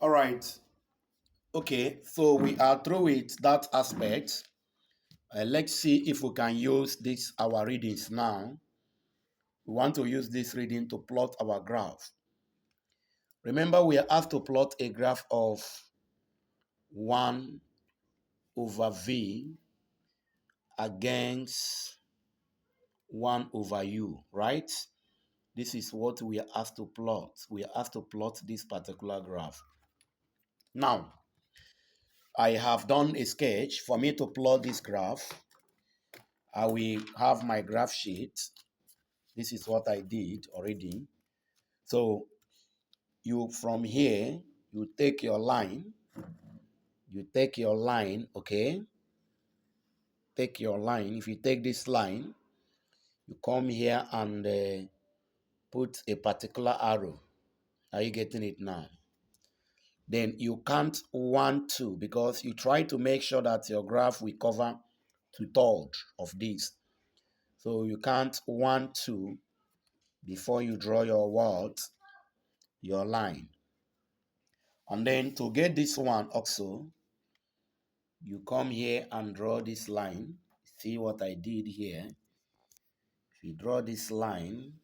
All right. Okay. So we are through with that aspect. Let's see if we can use this our readings now. We want to use this reading to plot our graph. Remember, we are asked to plot a graph of 1 over v against 1 over u, right? This is what we are asked to plot. We are asked to plot this particular graph. Now, I have done a sketch. For me to plot this graph, I will have my graph sheet. This is what I did already. So you from here, you take your line. You take your line, okay? Take your line. If you take this line, you come here and put a particular arrow. Are you getting it now? Then you count 1, 2 because you try to make sure that your graph will cover 2/3 of this. So you count 1, 2 before you draw your what? Your line. And then to get this one also, you come here and draw this line. See what I did here? If you draw this line,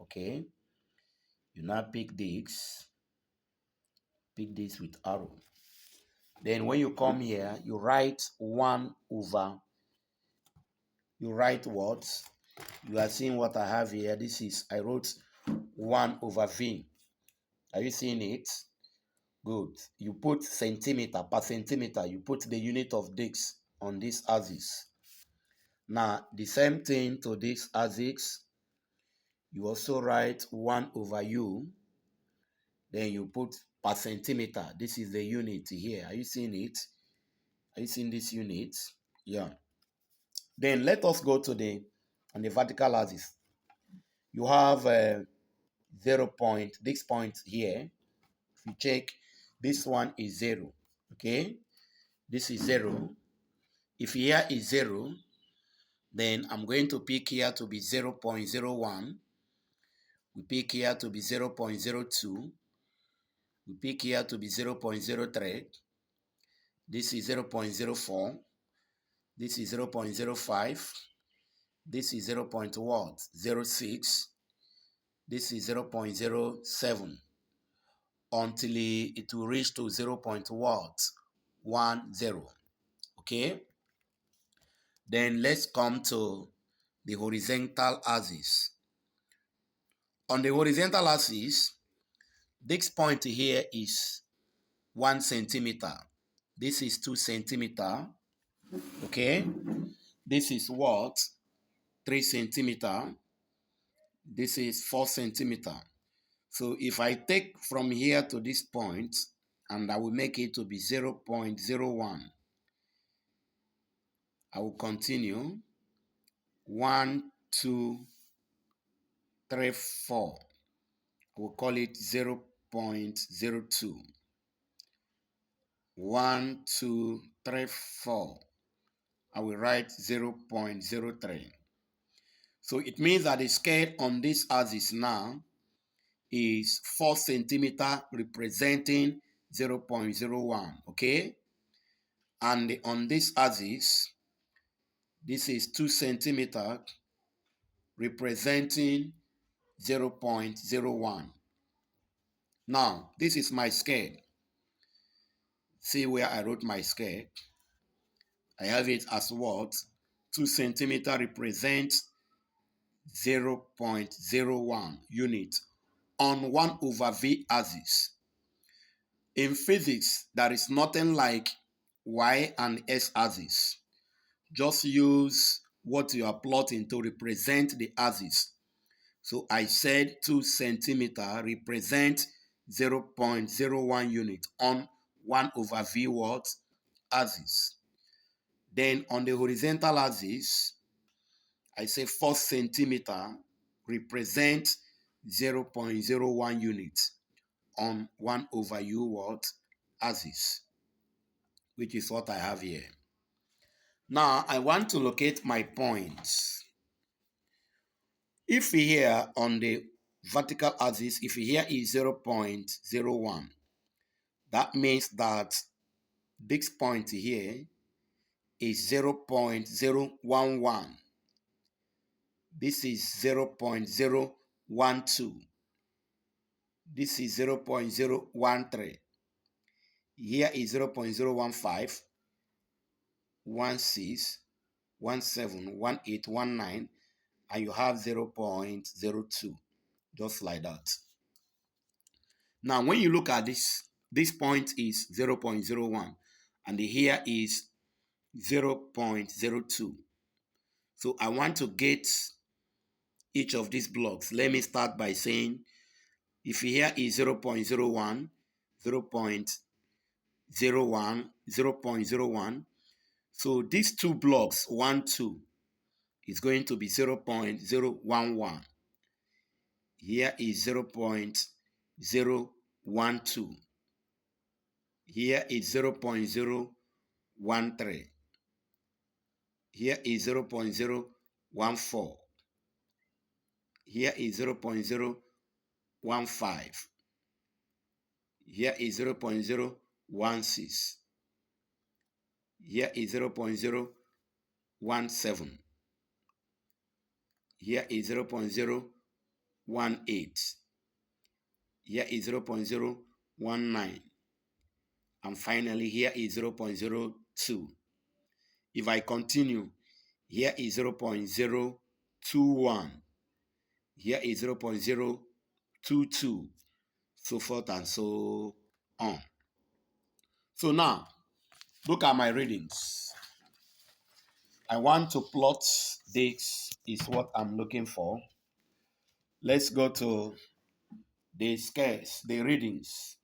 okay? You now pick this with arrow. Then when you come here, you write 1 over, you write what? You are seeing what I have here. This is, I wrote 1 over V. Are you seeing it? Good. You put centimeter per centimeter. You put the unit of this on this axis. Now, the same thing to this axis. You also write 1 over U. Then you put per centimeter. This is the unit here. Are you seeing it? Are you seeing this unit? Yeah. Then let us go to on the vertical axis. You have 0 point, this point here. If you check, this one is 0. Okay? This is 0. If here is 0, then I'm going to pick here to be 0.01. We pick here to be 0.02. We pick here to be 0.03. This is 0.04. This is 0.05. This is 0.06. This is 0.07 until it will reach to 0.10. Okay? Then let's come to the horizontal axis. On the horizontal axis, this point here is 1 centimeter. This is 2 centimeter. Okay? This is what? 3 centimeter. This is 4 centimeter. So if I take from here to this point, and I will make it to be 0.01, I will continue. 1, 2, 3, 4. I will call it 0.02. 1, 2, 3, 4. I will write 0.03. So it means that the scale on this axis now is 4 centimeter representing 0.01. Okay? And on this axis, this is 2 centimeter representing 0.01. Now, this is my scale. See where I wrote my scale. I have it as what? 2 centimeter represents 0.01 unit on 1 over V axis. In physics, there is nothing like Y and S axis. Just use what you are plotting to represent the axis. So I said 2 centimeter represent 0.01 unit on 1 over V what? Axis. Then on the horizontal axis, I say 4 centimeter represent 0.01 unit on 1 over U what? Axis, which is what I have here. Now, I want to locate my points. If here on the vertical axis, if here is 0.01, that means that this point here is 0.011. This is 0.012. This is 0.013. Here is 0.015, 16, 17, 18, 19, and you have 0.02, just like that. Now, when you look at this point is 0.01, and here is 0.02. So I want to get each of these blocks. Let me start by saying, if here is 0.01, 0.01, 0.01, so these two blocks, 1, 2, is going to be 0.011. Here is 0.012. Here is 0.013. Here is 0.014. Here is 0.015. Here is 0.016. Here is 0.017. Here is 0.018. Here is 0.019. And finally, here is 0.02. If I continue, here is 0.021. Here is 0.022, so forth and so on. So now, look at my readings. I want to plot this, is what I'm looking for. Let's go to the scales, the readings.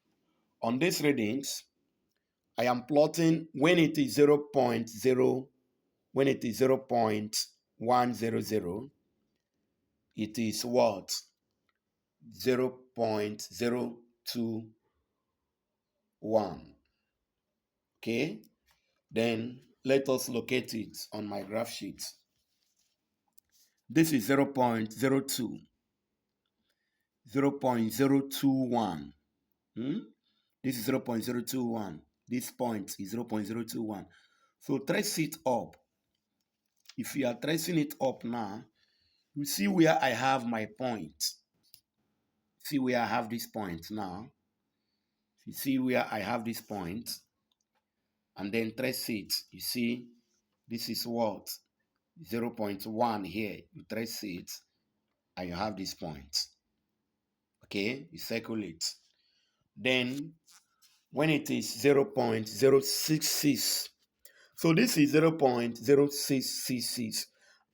On these readings, I am plotting when it is 0.0, when it is 0.100, it is what? 0.021. Okay? Then let us locate it on my graph sheet. This is 0.02, 0.021. This is 0.021. This point is 0.021. So trace it up. If you are tracing it up now, you see where I have my point. See where I have this point now. You see where I have this point, and then trace it. You see, this is what? 0.1 here. You trace it, and you have this point. Okay, you circle it. Then, when it is 0.066, so this is 0.0666.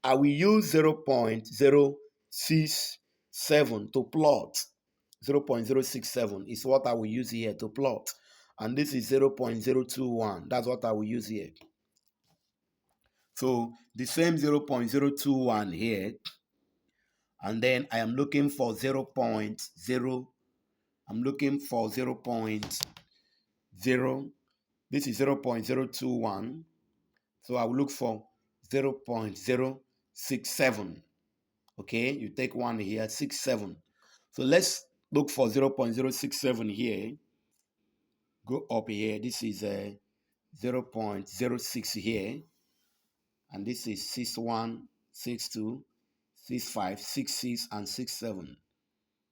I will use 0.067 to plot. 0.067 is what I will use here to plot. And this is 0.021. That's what I will use here. So the same 0.021 here. And then I am looking for 0.0. I'm looking for 0.0. This is 0.021. So I will look for 0.067. Okay, you take one here, 67. So let's look for 0.067 here. Go up here. This is 0.06 here. And this is 61, 62, 65, 66, and 67.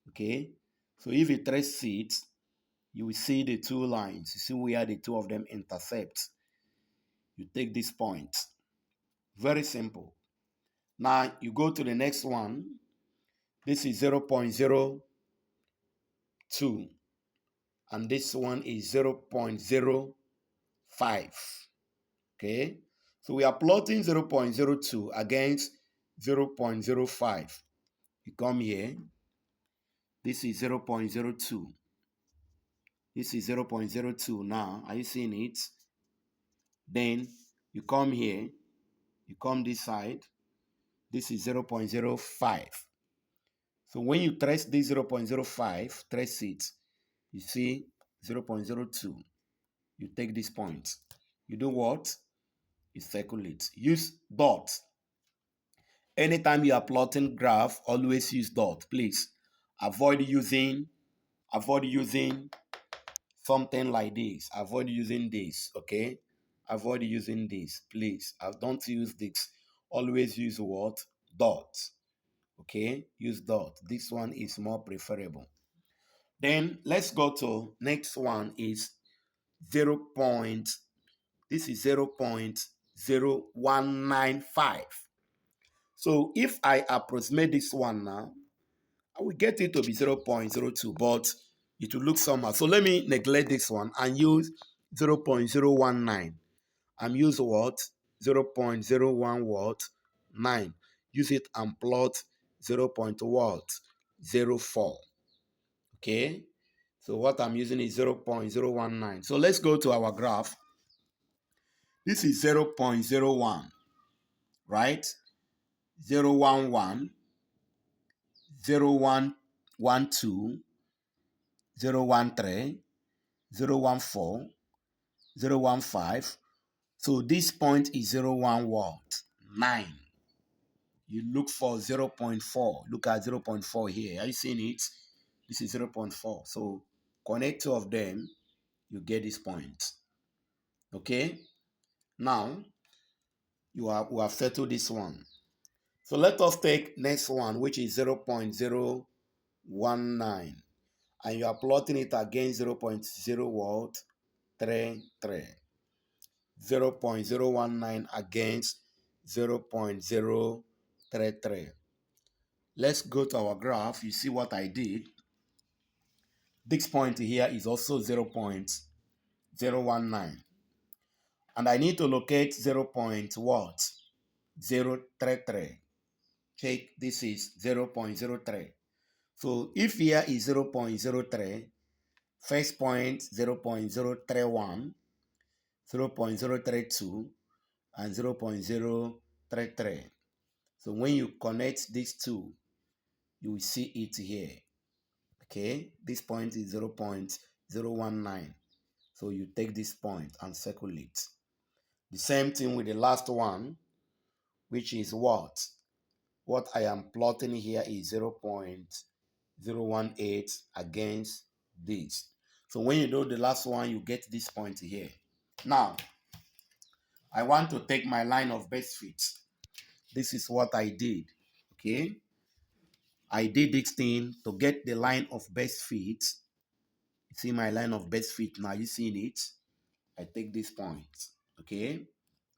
Okay, so if you trace it, you will see the two lines. You see where the two of them intersect. You take this point. Very simple. Now you go to the next one. This is 0.02. And this one is 0.05. Okay. So we are plotting 0.02 against 0.05. You come here. This is 0.02. This is 0.02 now. Are you seeing it? Then you come here. You come this side. This is 0.05. So when you trace this 0.05, trace it. You see 0.02. You take this point. You do what? You circle it. Use dot. Anytime you are plotting graph, always use dot, please. avoid using something like this. Avoid using this, okay? Avoid using this, please. Don't use this. Always use what? Dot. Okay? Use dot. This one is more preferable. Then let's go to next one is 0. This is 0.0195. So if I approximate this one now, I will get it to be 0.02, but it will look somehow. So let me neglect this one and use 0.019. I'm use what? 0.01 what? 9. Use it and plot 0.04. Okay? So what I'm using is 0.019. So let's go to our graph. This is 0.01, right? 011, 0112, 013, 014, 015. So this point is 01 what? 9. You look for 0.4. Look at 0.4 here. Are you seeing it? This is 0.4. So connect two of them, you get this point. Okay? Now, we have settled this one. So let us take next one, which is 0.019. And you are plotting it against 0.033. 0.019 against 0.033. Let's go to our graph. You see what I did. This point here is also 0.019. And I need to locate 0.033. Check, this is 0.03. So if here is 0.03, first point 0.031, 0.032, and 0.033. So when you connect these two, you will see it here. Okay, this point is 0.019. So you take this point and circle it. The same thing with the last one, which is what? What I am plotting here is 0.018 against this. So when you do the last one, you get this point here. Now, I want to take my line of best fit. This is what I did, okay? I did this thing to get the line of best fit. See my line of best fit now, you seen it? I take this point, okay?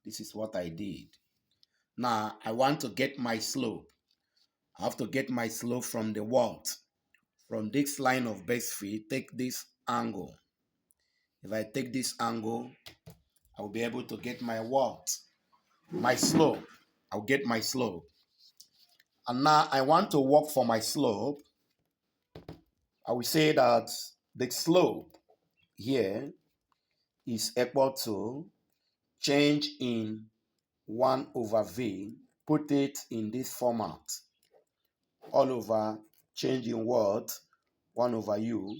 This is what I did. Now, I want to get my slope. I have to get my slope from the what? From this line of best fit, take this angle. If I take this angle, I will be able to get my what? My slope. I'll get my slope. And now I want to work for my slope. I will say that the slope here is equal to change in 1 over v. Put it in this format. All over change in what? 1 over u.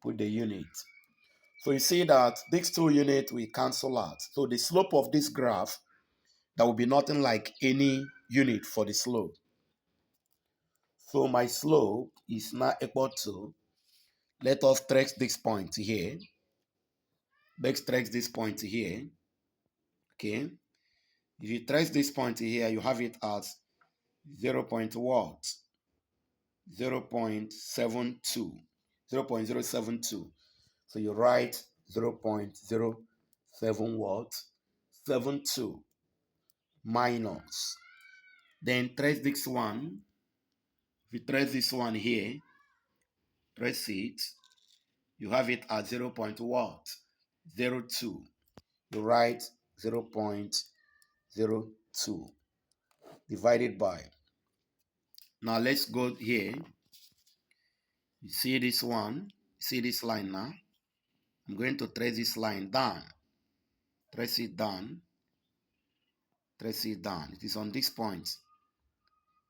Put the unit. So you see that these two units will cancel out. So the slope of this graph, there will be nothing like any unit for the slope. So my slope is now equal to, let us trace this point here. Let's trace this point here. Okay. If you trace this point here, you have it as 0. What? 0.72. 0.072. So you write 0.07 what? 72 minus. Then trace this one. If you trace this one here, trace it, you have it at 0. What? 02. You write 0.02 divided by. Now let's go here. You see this one? You see this line now? I'm going to trace this line down. Trace it down. Trace it down. It is on this point.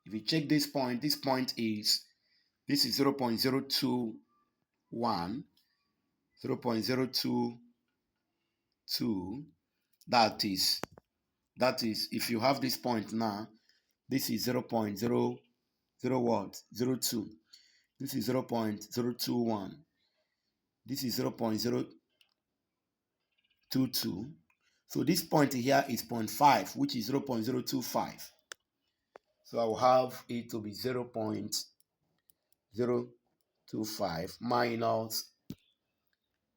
If you check this point is, this is 0.021, 0.022. That is, if you have this point now, this is 0.002. This is 0.021. This is 0.022. So this point here is 0.5, which is 0.025. So I will have it to be 0.025 minus,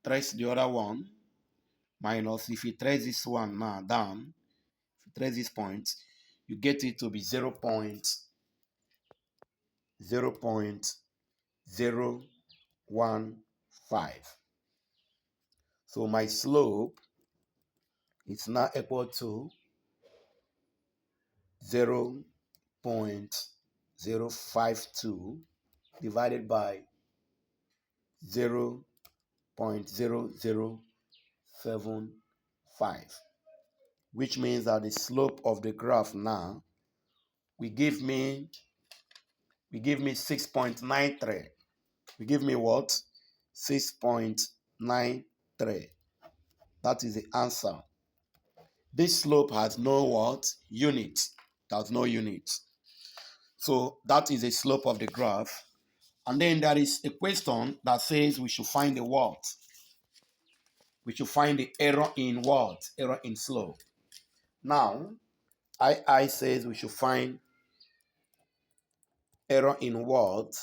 trace the other one, minus, if you trace this one now down, if you trace this point, you get it to be 0.015. So my slope is now equal to 0.052 divided by 0.0075, which means that the slope of the graph now will give me 6.93. We give me what? 6.93. That is the answer. This slope has no what? Unit. There's no unit. So that is the slope of the graph. And then there is a question that says we should find the what? We should find the error in what? Error in slope. Now, I says we should find error in what?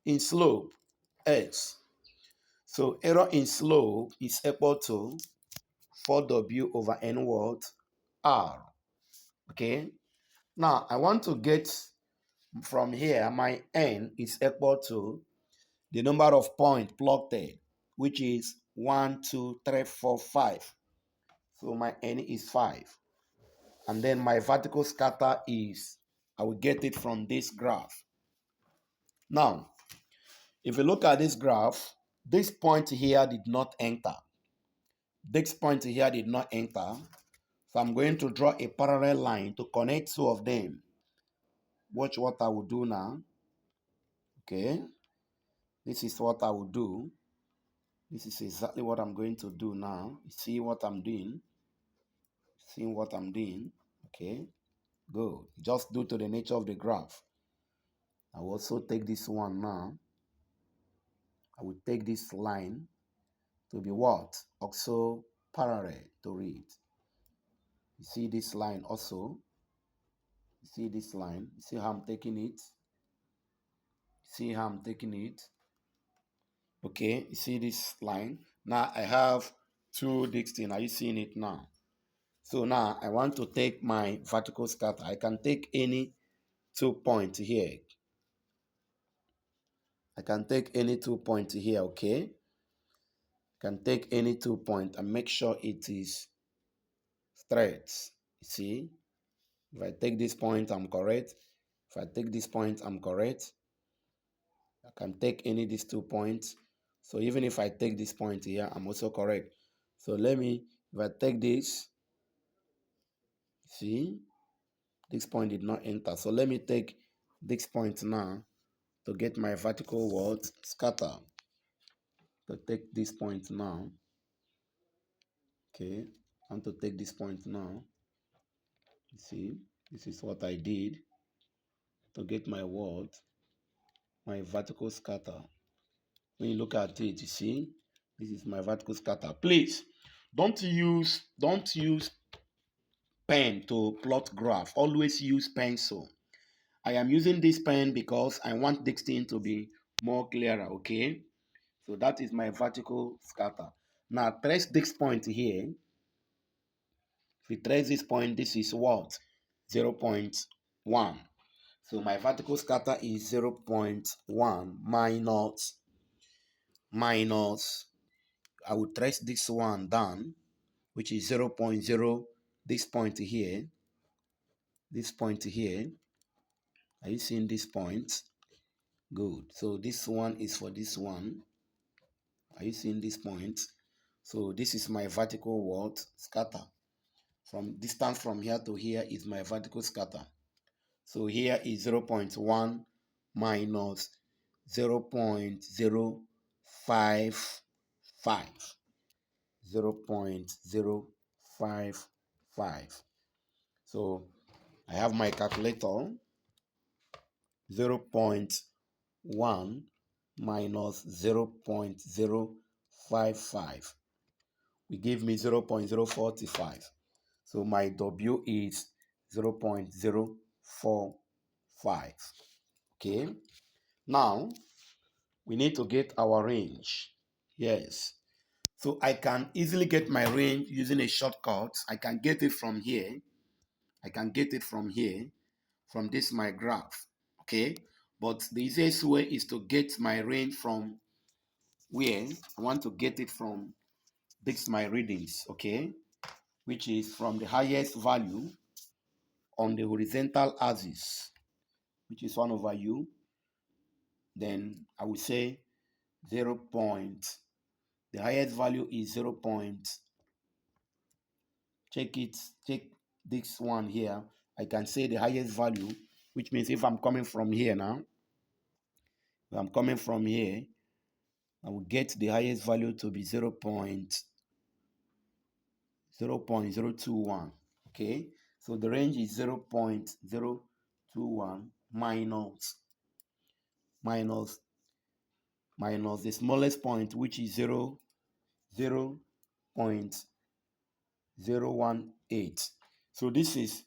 In slope, x. So error in slope is equal to 4w over n what? R. Okay. Now, I want to get from here, my n is equal to the number of points plotted, which is 1, 2, 3, 4, 5. So my n is 5. And then my vertical scatter is, I will get it from this graph. Now, if you look at this graph, this point here did not enter. This point here did not enter. So I'm going to draw a parallel line to connect two of them. Watch what I will do now. Okay. This is what I will do. This is exactly what I'm going to do now. See what I'm doing? See what I'm doing? Okay. Good. Just due to the nature of the graph. I will also take this one now. I will take this line to be what? Also parallel to it. You see this line also? You see this line? You see how I'm taking it? See how I'm taking it? Okay, you see this line? Now I have two this thing. Are you seeing it now? So now I want to take my vertical scatter. I can take any 2 points here. I can take any 2 points here, okay? I can take any 2 points and make sure it is straight. See? If I take this point, I'm correct. If I take this point, I'm correct. I can take any of these 2 points. So even if I take this point here, I'm also correct. So if I take this, see? This point did not enter. So let me take this point now to get my vertical what? Scatter. To take this point now. Okay. I want to take this point now. You see? This is what I did to get my what? My vertical scatter. When you look at it, you see? This is my vertical scatter. Please, don't use pen to plot graph. Always use pencil. I am using this pen because I want this thing to be more clearer, okay? So that is my vertical scatter. Now trace this point here. If we trace this point, this is what? 0.1. So my vertical scatter is 0.1 minus, I will trace this one down, which is 0.0, this point here. This point here. Are you seeing this point? Good. So this one is for this one. Are you seeing this point? So this is my vertical what? Scatter. From distance from here to here is my vertical scatter. So here is 0.1 minus 0.055. 0.055. So I have my calculator. 0.1 1 minus 0.055 will give me 0.045. So my W is 0.045. Okay. Now we need to get our range. Yes. So I can easily get my range using a shortcut. I can get it from here. I can get it from here, from this my graph. Okay. But the easiest way is to get my range from where I want to get it from. This my readings. Okay. Which is from the highest value on the horizontal axis, which is 1 over u. Then I would say 0. The highest value is 0. Check this one here. I can say the highest value, which means if I'm coming from here now, if I'm coming from here, I will get the highest value to be 0.021. Okay, so the range is 0.021 minus the smallest point, which is 0.018. So this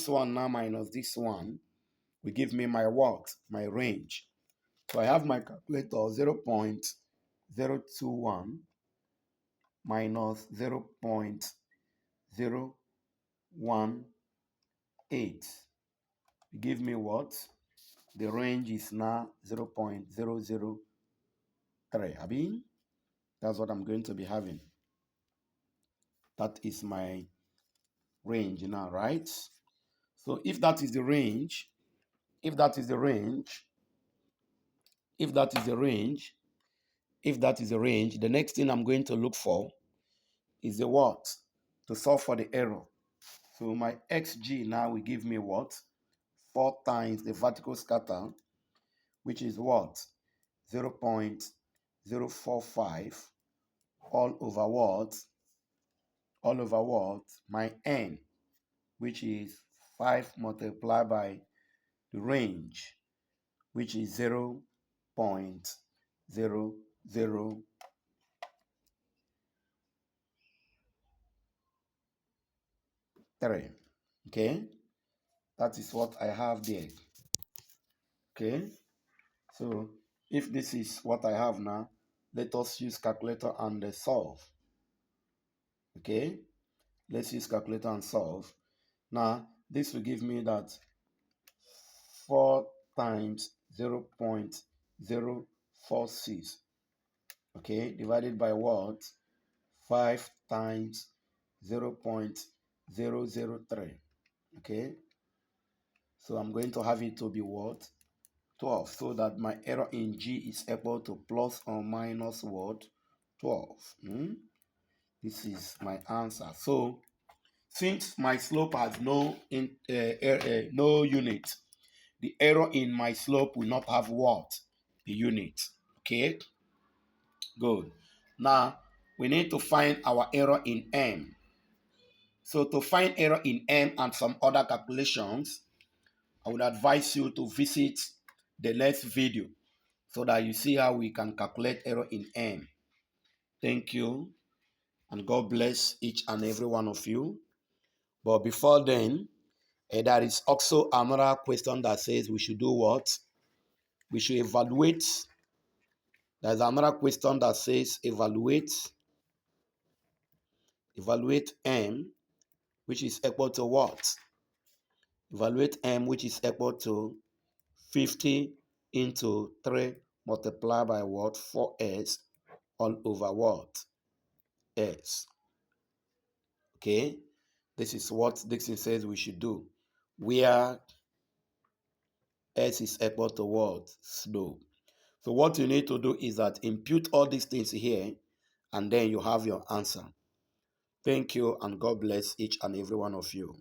one now minus this one will give me my what? My range. So I have my calculator 0.021 minus 0.018. Give me what? The range is now 0.003. Abi? That's what I'm going to be having. That is my range now, right? So if that is the range, the next thing I'm going to look for is the what? To solve for the error. So my xg now will give me what? 4 times the vertical scatter, which is what? 0.045 all over what? My n, which is 5 multiplied by the range, which is 0.003. Okay, that is what I have there. Okay, so if this is what I have now, let us use calculator and solve. Okay, let's use calculator and solve. Now this will give me that 4 times 0.046, okay, divided by what? 5 times 0.003. Okay, so I'm going to have it to be what? 12, so that my error in G is equal to plus or minus what? 12. This is my answer. So since my slope has no unit, the error in my slope will not have what? The unit. Okay, good. Now we need to find our error in M. So to find error in M and some other calculations, I would advise you to visit the next video so that you see how we can calculate error in M. Thank you, and God bless each and every one of you. But before then, there is also another question that says we should do what? We should evaluate. There's another question that says evaluate M, which is equal to what? Evaluate M, which is equal to 50 into 3 multiplied by what? 4s all over what? S. Okay, this is what Dixon says we should do, where S is equal to what? Slope. So what you need to do is that impute all these things here, and then you have your answer. Thank you, and God bless each and every one of you.